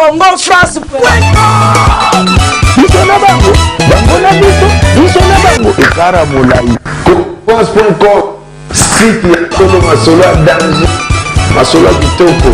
CongoFrance.com. Biso na bango, bango na biso na bango. Ekara molai. CongoFrance.com. Site ya solo masolo ya danger. Masolo ya kitoko.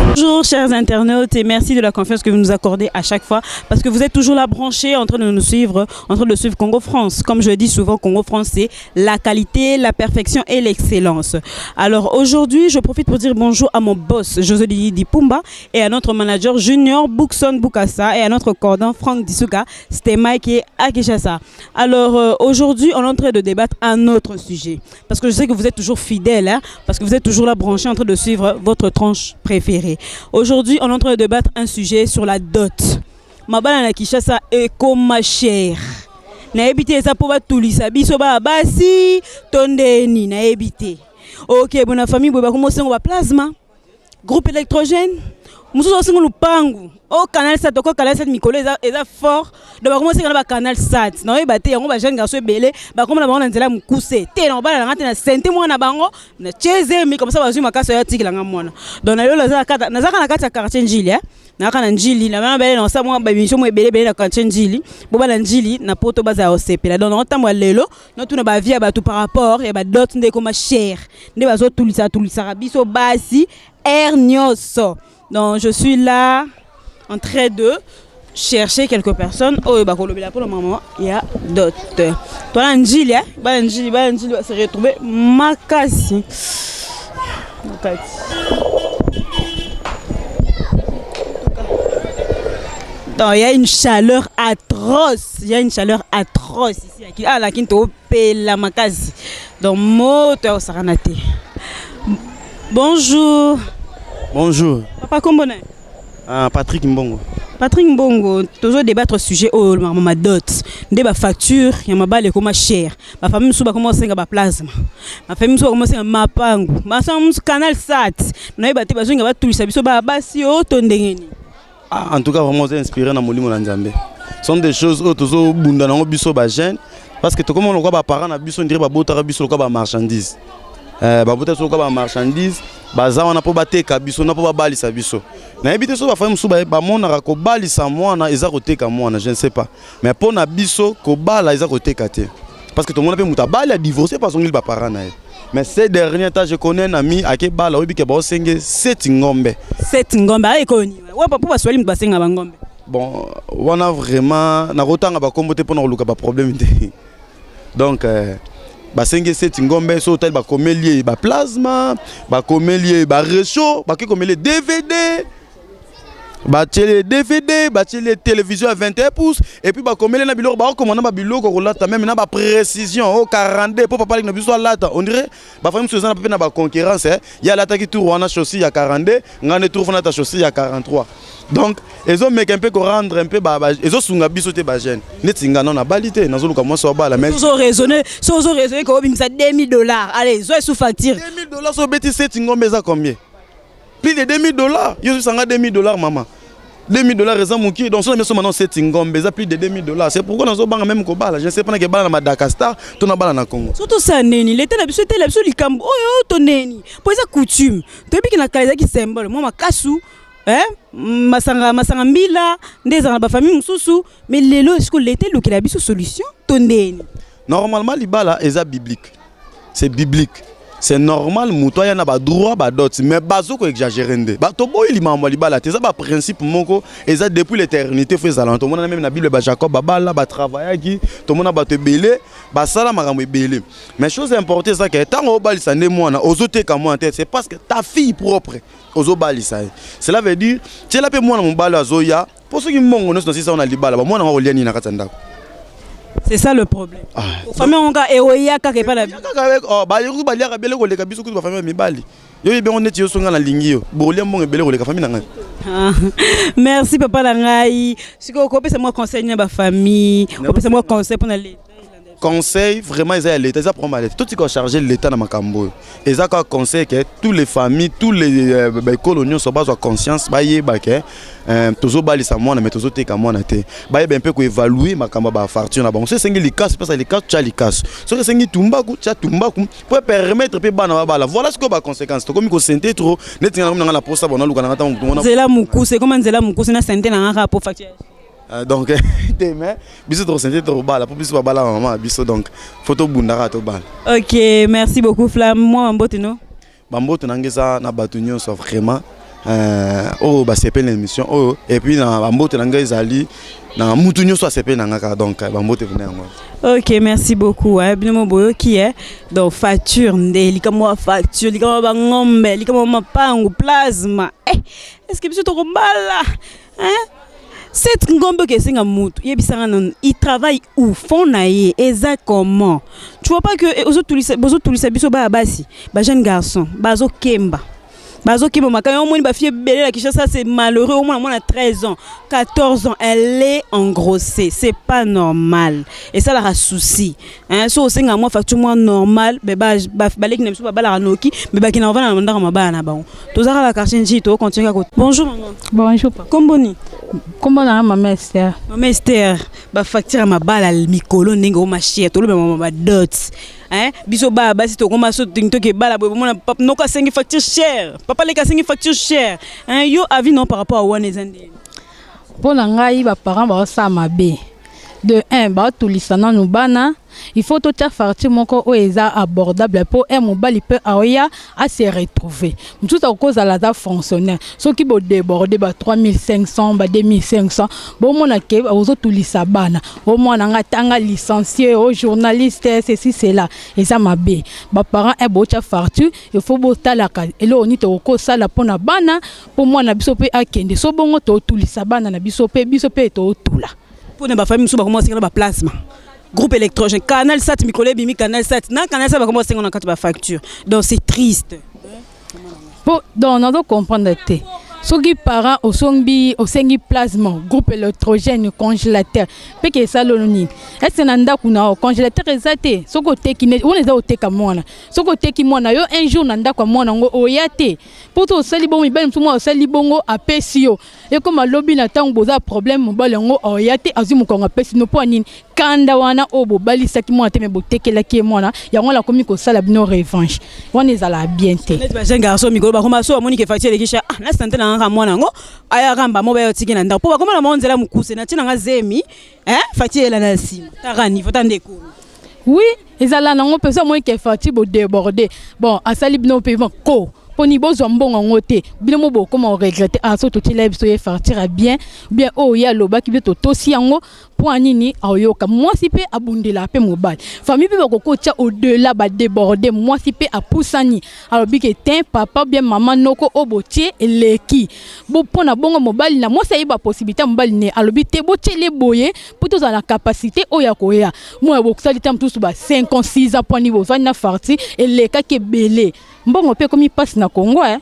Bonjour chers internautes et merci de la confiance que vous nous accordez à chaque fois parce que vous êtes toujours là branchés en train de nous suivre, en train de suivre Congo France. Comme je dis souvent, Congo France c'est la qualité, la perfection et l'excellence. Alors aujourd'hui, je profite pour dire bonjour à mon boss José Dipumba et à notre manager Junior Boukson Boukassa et à notre cordon Franck Dissouka, c'était Mike et Akishasa. Alors aujourd'hui, on est en train de débattre un autre sujet parce que je sais que vous êtes toujours fidèles, hein, parce que vous êtes toujours là branchés en train de suivre votre tranche préférée. Aujourd'hui, on est en train de débattre un sujet sur la dot. Mabana na Kishasa est comme chère. Na ebité ça pour batulisa biso ba basi tondeni na ebité. OK, bonne famille boba commencer on va plasma. Groupe électrogène. Mususu osingo lupangu. O canal 7 ko canal 7 mikolo eza fort. Donc ba commencer na canal 7. Na ebate yango ba jeune garçon ebele ba comme na bango na nzela mukuse. Te na bala ngate na sente mwana bango na cheze mi comme ça bazui makaso ya tikila nga mwana. Donc na lelo za kata na zaka na kata quartier njili eh. Na kana njili na bana bele na sa mwa ba mission mo ebele na quartier njili. Bo bala njili na poto baza osepela. Donc na tamwa lelo na tuna ba via ba tout par rapport et ba dot nde comme cher. Nde bazo tulisa biso basi ernioso. Donc je suis là en train de chercher quelques personnes. Oh, bah pour le moment, il y a d'autres. Toi, Njili, va se retrouver Makasi. Donc il y a une chaleur atroce. Il y a une chaleur atroce ici. Ah, la Kinto la Makasi. Donc moteur Saranate. Bonjour. Bonjour. Papa Kombone. Patrick Mbongo. Patrick Mbongo, toujours débattre sujet au ma dot. Débat facture, il y a ma balle comme cher. Ma famille souba commencer à plasma. Ma famille souba commencer à mapangu. Ma famille canal sat. Na ebate bazo ngaba tout ça biso ba basi o tondengeni. En tout cas vraiment inspiré na molimo na Nzambe. Ce sont des choses autozo bunda na biso ba jeune parce que to comme on ba parents na biso ndire ba botara biso ko ba marchandise. Ba botara so ko ba marchandise. Baza wana po bateka biso na po babalisa biso na ebite so bafami musu ba monaka ko balisa mwana eza koteka mwana je ne sais pas mais po na biso ko bala eza koteka te parce que tout le monde peut muta bala divorcer parce qu'on il ba parents na mais ces derniers temps je connais un ami ake bala obi ke ba senge 7 ngombe ay koni wa papa ba swali mba senga ba ngombe bon wana vraiment na rotanga ba kombote po na luka ba problème te donc basenge seti ngombe so tel ba komelie ba plasma ba komelie ba réchaud ba komelie DVD ba télé DVD ba télé télévision à 21 pouces et puis ba komelie na biloko ba commande ba biloko ko lata même na ba précision au 42 pour papa na biso lata on dirait ba fami so na pe na ba concurrence ya lata ki tour wana chaussée ya 42 ngane tour fona ta chaussée ya 43 donc ils ont make un peu rendre un peu ils ont sunga biso te ba jeune netinga non na balité nazo luka moi so bala mais ils ont raisonné ko bimisa $2000 allez zo sous facture $2000 so beti seti ngombe za combien plus de $2000 yo sanga $2000 maman $2000 eza muki donc so meso maintenant seti ngombe za plus de $2000 c'est pourquoi nazo banga même ko bala je ne sais pas na ke bala na Madagascar to na bala na Congo surtout ça neni l'été la biso likambo oyo to neni po eza coutume to biki na kala ki symbole moi makasu masanga mbila ndeza na ba famille mususu mais lelo est-ce que l'été lokela biso solution tondeni normalement libala eza biblique c'est biblique c'est normal mutoya na ba droit ba dot mais bazo ko exagérer ndé ba to boy limambo libala te ça ba principe moko eza depuis l'éternité fait ça to mona même na bible ba Jacob ba bala ba travailler qui to mona ba te belé ba sala makambo belé mais chose importante ça que tant o balisa ndé mwana ozote ka moi en tête c'est parce que ta fille propre ozo balisa cela veut dire tu la pe mwana mon bala zoya pour ceux qui mongo no si ça on a libala ba mwana wa liani na katanda. C'est ça le problème. Famille on ga eoya ka ke pas la oh ba yoku ba liaka bele ko leka biso ku ba famille mibali yo yebe on neti yo songa na lingi yo bolia mbongo bele ko leka famille na ngai. Merci papa la ngai siko ko pesa moi conseil na ba famille ko pesa moi conseil pour na conseil vraiment ils ont l'état ça prend mal tout ce qui a chargé l'état dans Makambo et ça quoi conseil que toutes les familles tous les coloniaux sont pas en conscience ba yé ba que toujours bali sa mona mais toujours te ka mona te ba yé un peu ko évaluer Makambo ba fortune na bon c'est singi les casse parce que les casse tu as les casse so que singi tumbaku tu tumbaku pour permettre pe bana ba voilà ce que ba conséquence to comme ko senté trop net na la poste bona luka na ta mo Nzela Mukuse comment Nzela Mukuse na senté na ngaka pour facture. Donc demain biso to senté trop bala pour biso bala maman biso donc photo bundara to bala. OK, merci beaucoup Flamme. Moi Mbote no. Bambote nangeza na batunyo so vraiment oh ba c'est l'émission oh et puis na Bambote nangeza ali na mutunyo so c'est nangaka donc Bambote venez moi. OK, merci beaucoup. Binomo boyo qui est donc facture ndé likamo facture likamo ba ngombe likamo mapangu plasma. Est-ce que biso to kombala? Cette ngombe que c'est un moutou, il travaille où font naïe exactement. Tu vois pas que aux autres tous les biso ba basi, ba jeune garçon, bazo kemba. Bazo kemba quand on ba fille belle la Kinshasa c'est malheureux au moins a 13 ans, 14 ans, elle est engrossée, c'est pas normal. Et ça la souci. So c'est un moi facture moi normal, mais ba lek nem so ba la noki, mais ba ki na va na ndaka mabana na ba. Tozaka la quartier njito continue à côté. Bonjour maman. Bonjour papa. Komboni. Comment on a maman Esther? Maman Esther, ba facture ma bala mikolo ningo ma chie, to le ba dot. Biso ba si to koma so tinto ke bala bo mona papa no ka sengi facture cher. Papa le ka sengi facture cher. Yo avis non par rapport à wane zande. Pour ngai ba parents ba sa mabe. De 1 ba tout lisana no bana. Il faut tout faire moko o eza abordable pour un mobile peut aoya à se retrouver. Tout à cause à la fonctionnaire. Ce qui va déborder ba 3500 ba 2500. Bon mon ke ozo tout lisabana. Au moins nga tanga licencié au journaliste ceci c'est là et ça m'a bé. Ba parents e bo tia fartu il faut bota la ka. Et là on est au cause ça la pona bana pour moi na biso pe akende. So bongo to tout lisabana na biso pe to tout là. Pour ne pas famille so ba commencer ba plasma. Groupe électrogène, Canal 7, Micole Bimi, Canal 7. Non, Canal 7 va commencer on a quand tu vas facture. Donc c'est triste. Donc on doit comprendre que ceux qui parents au songi au sengi plasma, groupe électrogène, congélateur, parce que ça l'onni. Est-ce que nanda kuna congélateur exacté? Ce côté qui n'est on est au teka mona. Ce côté qui mona yo un jour nanda kwa mona ngo oyate. Pour tout ça libongo ibel tout moi ça libongo a pesio. Et comme lobby na tango boza problème mobile ngo oyate azimu ko ngapesi no po nini. Kanda wana obo bali saki mona te me botekela ki mona. Ya ngo la komi ko sala bino revanche. On est à la bienté. Net ba jeune garçon mikolo ba koma so amoni ke facture lekisha. Na santé na nga mwana ngo aya ramba mo ba yo tiki na ndako. Po ba koma na monzela mukuse na tina nga zemi. Facture la na sima. Tarani faut tande ko. Oui, ils allaient dans un peu ça moins qui est fatigué déborder. Bon, à ça libno paiement ko. Poni bozo mbongo ngote. Bien mo bo comment regretter à so to tileb so fartir bien oh ya loba ki beto tosi yango pour nini ayoka moi si pe abundela pe mobile. Famille pe ko tia au delà ba déborder moi si pe a poussani. Alors bi ke tin papa bien maman noko obotie leki. Bo pona bongo mobile na moi ça y ba possibilité mobile ne alobi te bo tele boye pour tous à la capacité oya koya. Moi bo ça litam tous ba 5 ans 6 ans pour niveau ça na farti et les cas ke belé. Bon, on peut comme il passe na Congo, hein.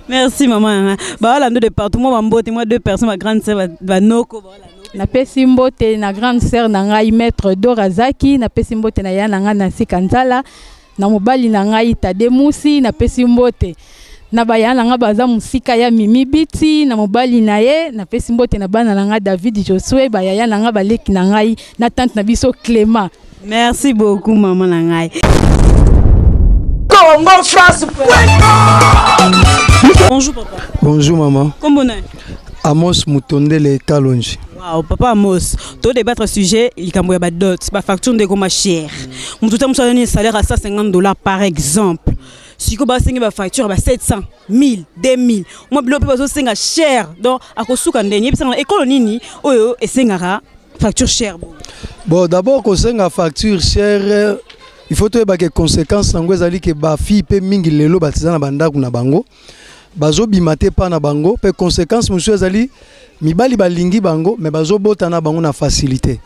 Merci maman. Bah là, nous département Bambote, moi deux personnes, ma grande sœur va noko. Na pesi mbote na grande sœur na ngai maître Dorazaki, na pesi mbote na ya na nga na Sikanzala, na mobali na ngai Tademusi, na pesi mbote. Na baya na nga baza musika ya Mimi Biti, na mobali na ye, na pesi mbote na bana na nga David Josué, baya ya na nga baleki na ngai, na tante na biso Clément. Merci beaucoup maman na ngai. Bonjour papa. Bonjour maman. Comment on est? Amos Mutondele Kalonji. Wow, papa Amos. Tout débattre sujet, il y a des dots, pas facture de comme cher. Mon tout temps un salaire à $150 par exemple. Si vous avez une facture à 700, 1000, 2000, moi je peux pas cher. Donc à cause de dernier, parce que l'école nini, oh et c'est facture chère. Bon d'abord quand c'est une facture chère. Il faut que les conséquences soient que les filles peuvent mingi lelo batizana banda kuna bango bazo bimate pa na bango pe conséquences monsieur zali mibali balingi bango mais bazo botana bango na facilité.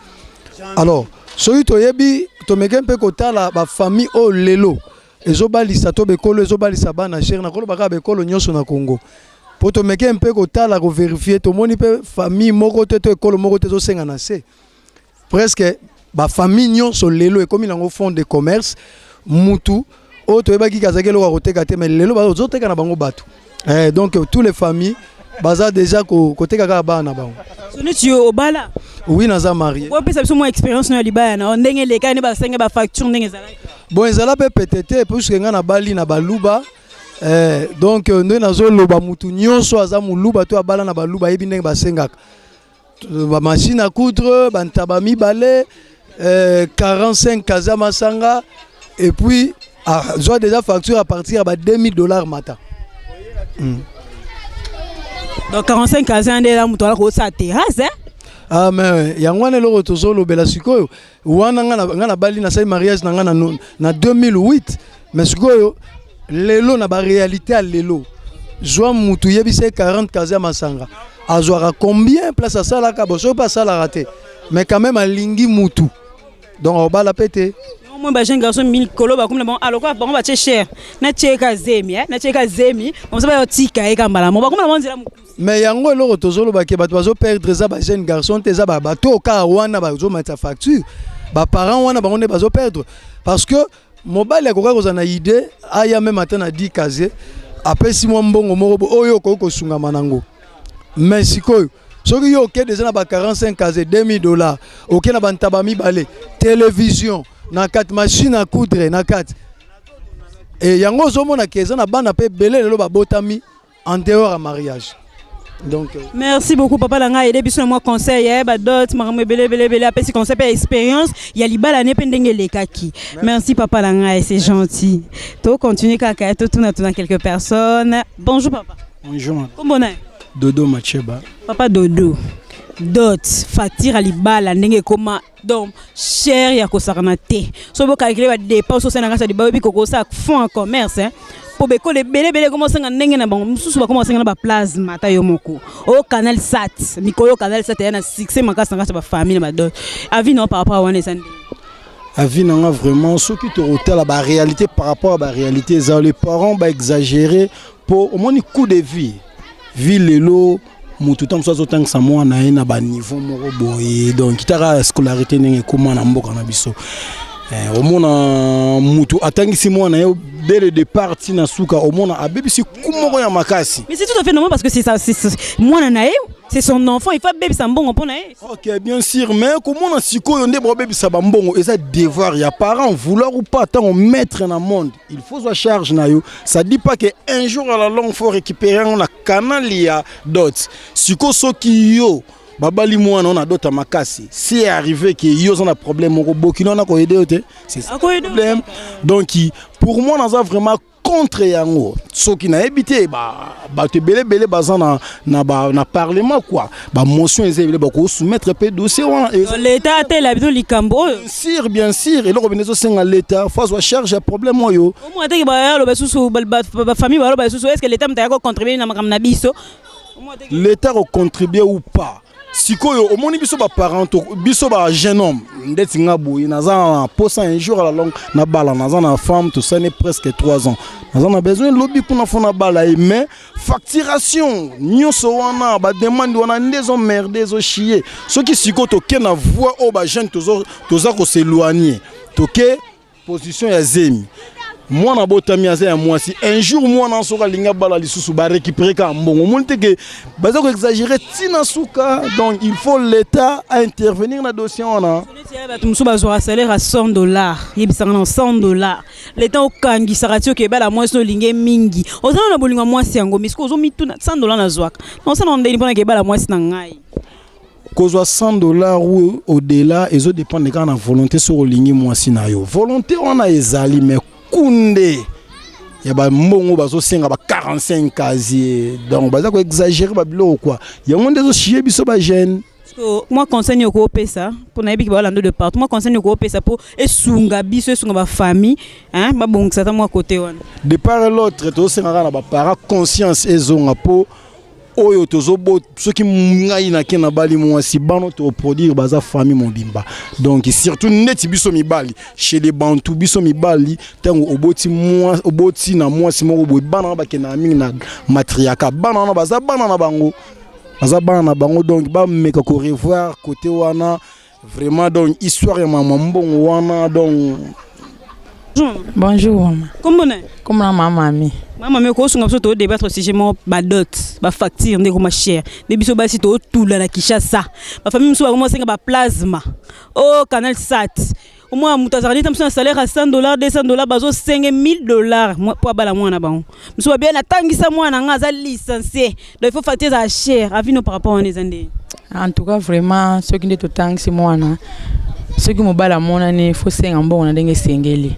Alors soyi to yebi to meken pe kotala ba famille o lelo ezo balisa to bekolo ezo balisa bana cher na kolo baka bekolo nyoso na Congo po to meken pe kotala ko vérifier to moni pe famille moko te to ekolo moko te zo senga na se presque ba famille nyonso lelo ekomi nango fond de commerce mutu o toyebaki kazaki eloko akoteka te mais lelo bazoteka na bango bato donc tous les familles baza déjà koteka kaka bana na bango. Soni tu obala? Oui, naza marié. Ou peut-être que mon expérience na libaya na ndenge leka ni ba senga ba facture ndenge zala. Bon ezala pe peut-être puisque nga na bali na baluba donc nde nazoloba mutu nyonso aza muluba to abala na baluba yebi ndenge basengaka ba machine à coudre bantaba mibale 45 kaza masanga et puis je déjà facture à partir de $2000 matin. Donc 45 kaza ndela mutu ala ko sa terrasse Ah mais yango wana loko tozolo bela sikoyo wana nga na bali na sai mariage na nga na 2008 mais sikoyo lelo na ba réalité à lelo joa mutu yebise 40 kaza masanga azwaka combien place à ça là ka boso pas ça la raté mais quand même alingi mutu donc on va la péter. Moi ba jeune garçon 1000 kolo ba comme bon alors quoi bon ba cher na cheka zemi na cheka zemi on va tika e kambala mo ba comme on dira mais yango eloko tozolo ba ke bato bazo perdre za ba jeune garçon te za ba bato ka wana ba zo mata facture ba parents wana ba on bazo perdre parce que mobile akoka kozana idée aya même matin na 10 kaze après si mo mbongo moko oyo ko sunga manango mais sikoyo soki yo ke déjà na ba 45 kaze $2000 OK na bantaba mibale télévision na 4 machines à coudre na 4 et yango zo mona keza na bana pe belé lelo ba botami en dehors à mariage. Donc merci beaucoup papa langa aider biso moi conseil ba dot makambo belé après si conseil et expérience ya libala ne pendenge lekaki. Merci papa langa c'est gentil. To continuer kaka to tuna quelques personnes. Bonjour papa. Bonjour. Comment on est? Dodo Macheba. Papa Dodo. Dot facture à libala ndenge koma donc cher ya kosakana te. So bo calculer ba dépenses au Sénégal ça di ba bi koko ça fond en commerce pour beko le belé comment ça ndenge na bango mususu ba comment ça na ba plasma ta yo moko. Au canal sat, mikolo canal sat ya na succès makasa ngasa ba famille ba dot. Avis non par rapport à wana sande. Avis non vraiment ce qui te rotale la réalité par rapport à la réalité les parents ba exagérer pour au moins coût de vie. Vie lelo mutu tam so zotang sa mwana na ba niveau moko boye donc kitaka scolarité ndenge comment na mboka na biso au mona mutu atangisi mwana yo dès le départ tina suka au mona abebisi kumoko ya makasi. Mais c'est tout à fait normal parce que c'est ça c'est mwana na c'est son enfant il faut bébé sa mbongo pona OK bien sûr mais comment na sikoyo nde bo bébé sa mbongo et ça devoir ya parents vouloir ou pas tant on mettre dans monde il faut soit charge na yo ça dit pas que un jour à la longue faut récupérer on a canal ya dot siko soki yo babali mwana on a d'autres makasi si est arrivé que yo on a problème au boki on a ko aider te c'est ça problème donc pour moi on a vraiment contre yango soki na ebité ba te belé bazana na parlement quoi ba motion ezebele ba ko soumettre pe dossier l'état tel habito likambo bien sûr et le rebenezo senga l'état faut soit charge un problème yo au moins te ba lo ba susu ba famille ba lo ba susu est-ce que l'état mta ko contribuer na makam na biso l'état ko contribuer ou pas sikoyo au moni biso ba parents biso ba jeune homme ndeti ngaboyi naza posa un jour à la longue na bala naza na femme tout ça n'est presque 3 ans naza na besoin lobby pour na fona bala mais facturation nyonso wana ba demande wana ndezo merde zo chier soki siko to ke na voix o ba jeune toza ko s'éloigner to ke position ya zemi moi na botami ya moi si un jour moi na soka linga bala lisusu ba récupérer ka mbongo monte que baza ko exagérer tina suka donc il faut l'état à intervenir na dossier ona musu bazwa salaire à $100 yebisanga na $100 l'état okangi saratio ke bala moi so linge mingi ozana na bolinga moi si yango misko ozo mituna $100 na zwaka non ça non ndeni pona ke bala moi si na ngai kozwa $100 ou au-delà ezo dépend de kana volonté sur lingi moi si na yo volonté on a ezali mais kunde ya ba mbongo bazo senga ba 45 casier donc baza ko exagérer ba bilo quoi yango ndezo chier biso ba jeune moi conseil ko pesa pour na ebiki ba lando de partout moi conseil ko pesa pour esunga biso esunga ba famille hein ba bongisa ta moi côté wana de part et l'autre to senga na ba para conscience ezonga po oyo tozobo soki ngai na kena bali mwasi bano to produire baza famille mobimba donc surtout neti biso mibali chez les bantu biso mibali tango oboti na mwasi moko boy bana ba kena mingi na matriaka bana na baza bana na bango donc ba meka ko revoir côté wana Vraiment, donc, histoire, maman, bon, wana, donc. Bonjour, maman. Comment on est? Comment la maman mi? Maman, mais quand on a débattre au sujet de dot, de facture, de comment cher, de biso basi to tout là na Kinshasa. Ma famille mso comment c'est plasma. Oh, Canal Sat. Au moins, Moutazarani, tu as un salaire à $100, $200, bazo $5,000 pour bala moi na bango. Mso bien na tangisa moi na ngaza licencié. Donc il faut facturer ça cher. Avis nous par rapport à les andés. En tout cas, vraiment, ceux qui ne te tangisi moi na, ceux qui me bala moi na ne faut senga bon na denge sengeli.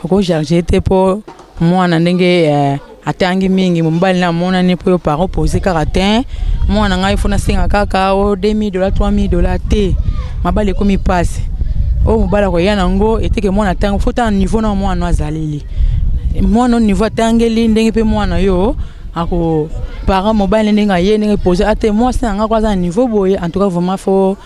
Ako j'étais pour moi na denge atangi mingi mbali na mona ne po paro poser karatin moi na ngai fona senga kaka o $2,000 $3,000 te mabale komi passe o mobala ko yana ngo eteke mona tango fota niveau na mwana azaleli mwana niveau tangeli ndenge pe mwana yo ako para mobile ndenge ye ndenge poser ate moi senga kwa za niveau boye en tout cas vraiment faut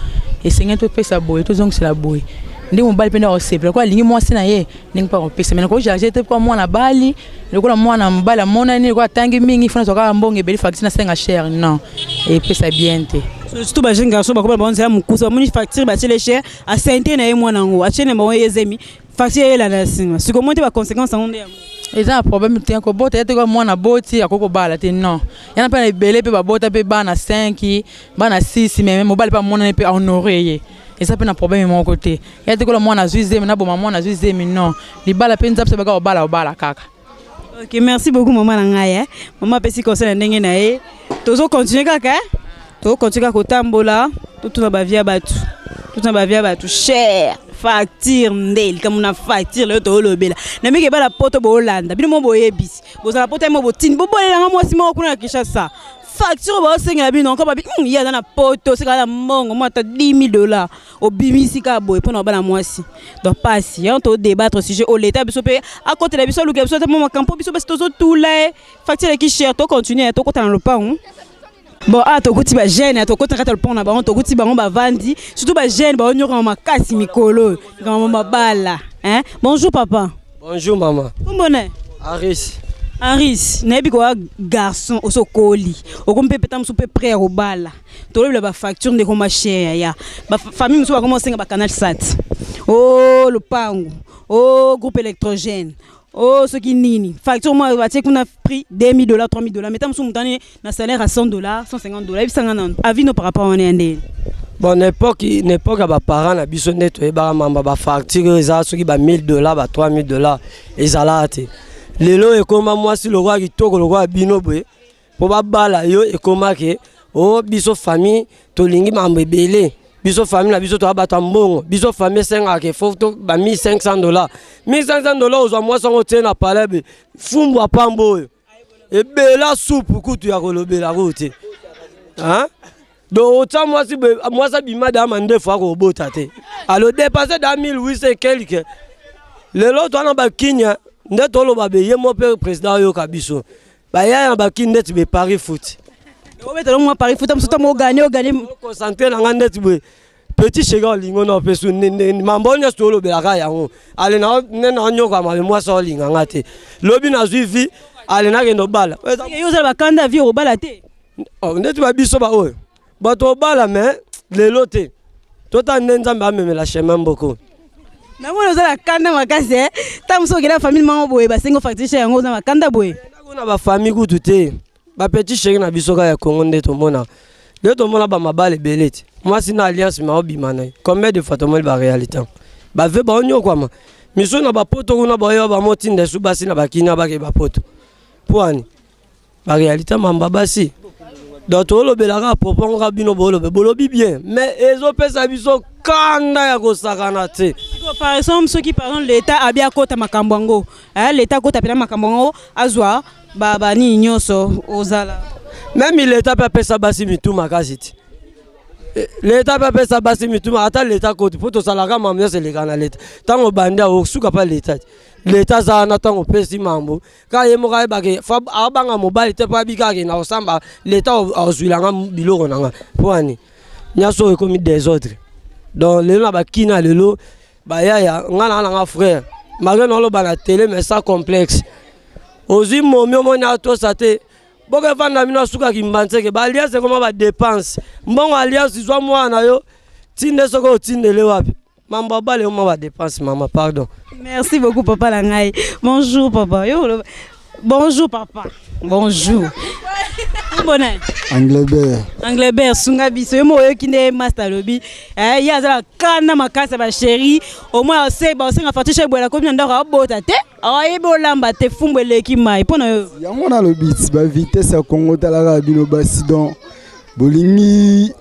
essayer de pesa boye to zong c'est la boye ndi mobile penda oseple kwa lingi mwasi na ye ndenge pa kopesa mena ko charger te kwa mwana bali lokola mwana mbala mona ni kwa tangi mingi fana soka mbonge beli facture na senga cher non et pesa bien te surtout ba jeune garçon ba ko ba bonza mukusa moni facture ba tele cher a sente na ye mwana ngo a chene ba yezemi facture la na singa siko monte ba conséquence onde eza problème te ko bota te ko mwana boti akoko bala te non yana pa na bele pe ba bota pe ba na 5 ba na 6 mais mobile pa mona pe honorer ye. Et ça peut un problème de mon côté. Il y a des gens qui ont zuizé, mais non. Les balles à peine, ça peut au bala kaka. Ok, merci beaucoup, maman Nangaya. Maman, petit conseil n'engage nae. Toujours continuer kaka. Toujours continuer kaka tambola. Tout na bavia batu. Tout na bavia batu. Cher. Facture ndel. Comme on a facture le to le bela. Na mi ke ba la poto bo Hollande. Bino mo boye bis. Bo za la poto mo bo tin. Bo bo la mo si mo kuna Kinshasa. Facture ba senga bino encore ba il y a dans la poto c'est la mongo moi ta $10,000 au bimisi ka boy pour na bala mwasi donc pas si on to débattre sujet au l'état biso pe à côté la biso luka biso ta mo campo biso ba tozo tout là facture qui cher to continuer to kota na le pont bon ah to kuti ba jeune to kota kata le pont na ba to kuti ba on ba vandi surtout ba jeune ba onyo makasi mikolo ngama mabala hein bonjour papa bonjour maman comment est Aris Aris, nebi ko garçon au sokoli. O kompe petam soupe prêt au bala. Tolo ba facture de koma cher ya. Ba famille muso ba commencer ba Canal Sat. Oh le pango. Oh groupe électrogène. Oh ce qui nini. Facture moi ba tché kuna prix $2,000 $3,000. Metam sou mutani na salaire à $100 $150. Et 50 avis no par rapport on est ndé. Bon n'époque ba parents na biso neto e ba mamba ba facture za soki ba $1,000 ba $3,000 ezalate. Lelo ekoma mwasi lo roi kitoko lo roi bino boye po ba bala yo ekoma ke o biso famille to lingi mambe belé biso famille na biso to abata mbongo biso famille senga ke foto ba $1,500 $1,500 ozwa mwasi ngo tena palebe fumbu apambo e bela soupe kutu ya kolobela route hein do ota mwasi bima da mande fois ko bota te alors dépasser da 1800 quelque lelo to na ba kinya ndet olo ba be yemo pe président yo kabiso ba ya ba ki ndet be Paris foot o betelo mo Paris foot am soto mo gagner concentré na ndet be petit chega lingo no pe su mambonya sto lo be la ka yango ale na nyo ka ma mo so linga ngate lobi na suivi ale na kendo bala yo za ba kanda vie o bala te o ndet ba biso ba o ba to bala mais lelo te tota nzambe amemela chemin mboko na mwana za kanda makase ta muso ke la famille mango boye ba sengo facture yango za makanda boye na ba famille kutu te ba petit chéri na biso ka ya Congo ndeto mona ba mabale belete moi sina alliance ma obima na combien de fois to ba réalité ba ve ba onyo kwa ma miso na ba poto kuna ba yo ba moti ndesu basi na ba kina ba ke ba poto poani ba réalité mamba basi donc to lo belaka propos ka bino bolobi bien mais ezo pesa biso kanda ya kosakana te par exemple ceux qui parlent l'état a bien kota makambango l'état kota pena makambango azwa baba ni nyoso ozala même l'état peut pesa basi mituma kasiti l'état peut pesa basi mituma ata l'état kota poto salaka mamya c'est le kana l'état tango banda osuka pa l'état l'état za na tango pesi mambo ka yemo ka ba ke fa abanga mobile te pa bika ke na osamba l'état ozwilanga biloko nanga poani nyaso ekomi désordre donc lelo na bakina lelo ba ya ngana na nga frère malgré no lo bana télé mais ça complexe ozi momio mona to sate boke vanda mino suka kimbanze ke ba alliance comment ba dépense mbongo alliance zwa mwana yo tinde soko tindele wapi mambo bale o ma dépense maman pardon. Merci beaucoup papa Langai. Bonjour papa. Yo, bonjour papa. Bonjour. Bonne. Anglebert sunga biso yo moyo kinde master lobby. Ya za kana makasa ba chéri. Au moins c'est ba singa fatisha bola ko myanda ka bota te. Ayi bolamba te fumbele ki mai. Pona yo. Yango na lobby ba vitesse ya Congo talaka bino basidon. Bolingi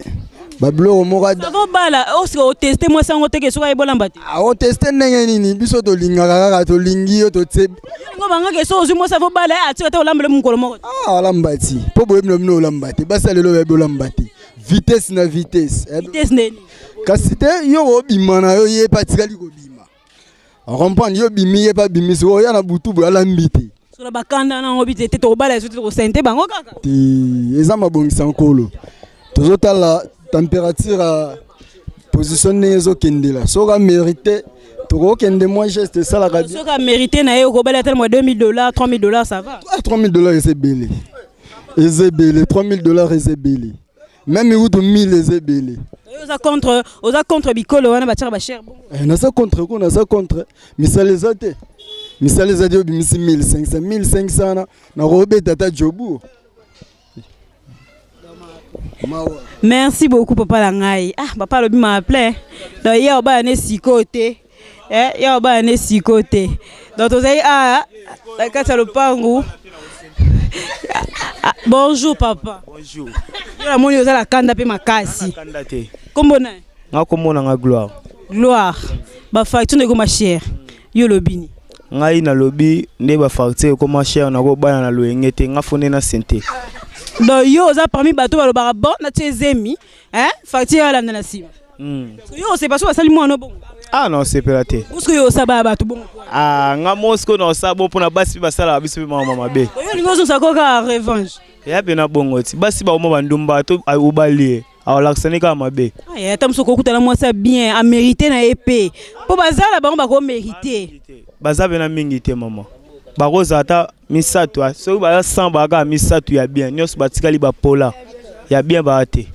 bablo moka ça va bala o tester moi sango te ke soka bolamba te. O tester ndenge nini biso to linga kaka to lingi yo to tse. Ngo banga ke so moi ça va bala ati ta olambele mukolo moko. Olambati. Po boye mno olambati. Basa lelo ya olambati. Vitesse na vitesse. Vitesse neni. Kasi te yo obimana yo ye patikali ko bima. On comprend yo bimi ye pa bimi so ya na butu bo alambiti. So la bakanda na obite te to bala so te ko sente bango kaka. Ti ezama bongisa nkolo. Tozotala température à positionner les okendela. Soka mérité. Toko kende moins geste ça la radio. Soka mérité na yo ko bala tellement $2,000, $3,000 ça va. $3,000 c'est belé. C'est belé. $3,000 c'est belé. Même ou de 1000 c'est belé. Oza contre bikolo wana batira ba cher bon. Na ça contre ko na ça contre. Misale zate. Misale zate bi 1500 na robe tata jobu. Merci beaucoup papa Langai. Ah papa lobi m'a appelé. Donc hier on va aller sikoté. Hier on va aller sikoté. Donc vous avez la carte le pangu. Bonjour papa. Bonjour. La moni oza la kanda pe makasi. Kanda te. Kombo na? Nga komona nga gloire. Gloire. Ba facture de ma chère. Yo lobini. Ngai na lobby nde ba facture ko ma chère na ko bana na loyenge te nga fone na sente. Donc yo oza parmi bato balobaka bon na tezemi, facture ala na sima. Yo c'est pas so basali mo no bon. Ah non, c'est pas te. Parce que yo saba bato bon. Ah nga mosko na sabo pona basi basala biso mama mabe. Yo lingozo sakoka revanche. Ya bena bongoti. Basi ba mo bandumba to ubali. Awalaksani ka mabe. Ah ya tamso ko kutana moi ça bien, a mérité na épée. Po bazala bango ba ko mérité. Baza bena mingi te maman. Baroza ata misatu so ba 100 baga misatu ya bien nyos batikali ba pola ya bien ba ate.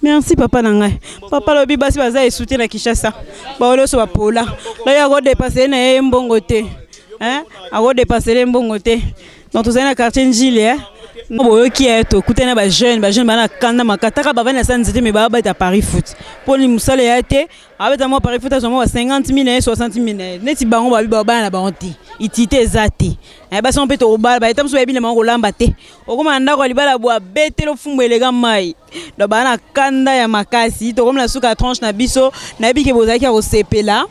Merci papa nangai. Papa lobi basi baza esouté na Kinshasa. Ba olo so ba pola. Là ya ko dépasser na mbongo te. A ko dépasser mbongo te. Donc tous na quartier Njili boyo qui est to kutena ba jeune bana kanda makataka ba vana sanzete me ba ta Paris foot. Pour ni musale ya te, avec moi Paris foot azomo 50,000 et 60,000. Neti bango ba bana ba onti. Itité zati. Ba son peto bal ba etam so ya bile mango lamba te. Okoma ndako libala bo betelo fumbo elega mai. Do bana kanda ya makasi to comme la suka tranche na biso na bike bozaki ko sepela.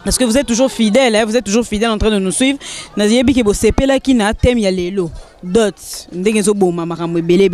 Parce que vous êtes toujours fidèles, vous êtes toujours fidèles en train de nous suivre. Naziyebi ke bo sepela ki na tem ya lelo. Dot ndenge zo boma makambo belé.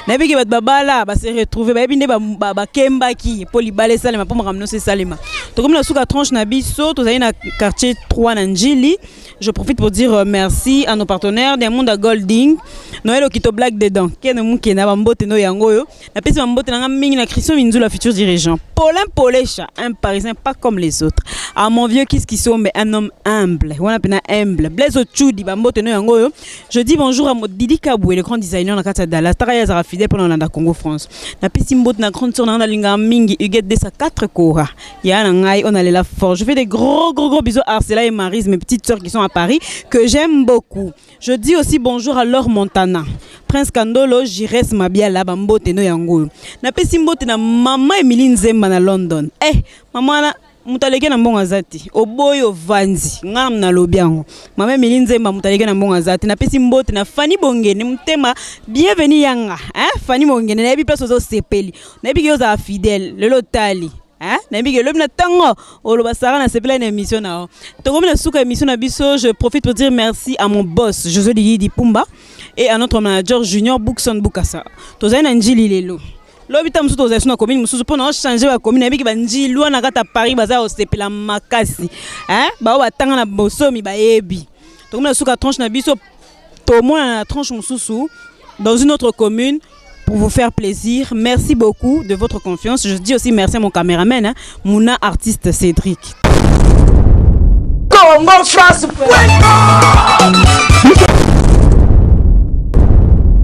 Nabi ke bat babala ba se retrouver ba binde ba kemba ki poli balé salema pour makamno se salema. To comme la suka tranche na biso, to zali na quartier 3 na Njili. Je profite pour dire merci à nos partenaires des Monde Golding. Noël Okito Black dedans. Kene muke na bambote no yango yo. Na pesi bambote na mingi na Christian Minzu la futur dirigeant. Paulin Polecha, un parisien pas comme les autres. À mon vieux Kiskiso mais un homme humble. On appelle humble. Blaise Ochudi bambote no yango yo. Je dis bonjour à Didi Kaboué, le grand designer na kata Dallas. Taraya zara fidèle pendant l'anda Congo France. Na pesi mbote na grande sœur na linga mingi Huguette de sa 4 kora. Ya na ngai on allait la fort. Je fais des gros bisous à Arcela et Maryse, mes petites sœurs qui sont à Paris, que j'aime beaucoup. Je dis aussi bonjour à Laure Montana. Prince Kandolo, Jires Mabiala, Bambote no yango. Na pesi mbote na maman Emilie Nzemba na London. Maman na mutaleke na mbonga zati. Oboyo vanzi. Ngam na lobiango. Maman Emilie Nzemba mutaleke na mbonga zati. Na pesi mbote na Fanny Bongene mutema bienvenue yanga. Fanny Bongene na bi place ozo sepeli. Na bi yoza fidèle, lelo tali. Je profite pour dire merci à mon boss José Di Pumba et à notre manager Junior Bookson Bukasa. Tozaina Njili lelo. L'hôpital musu tozaina na commune musu pour non changer la commune avec banji loi na kata Paris baza osepela makasi. Ba wa tanga na bosomi ba yebi. To comme la suka tranche na biso to moins na tranche mususu dans une autre commune. Pour vous faire plaisir, merci beaucoup de votre confiance. Je dis aussi merci à mon caméraman, Mouna artiste Cédric. Congo France.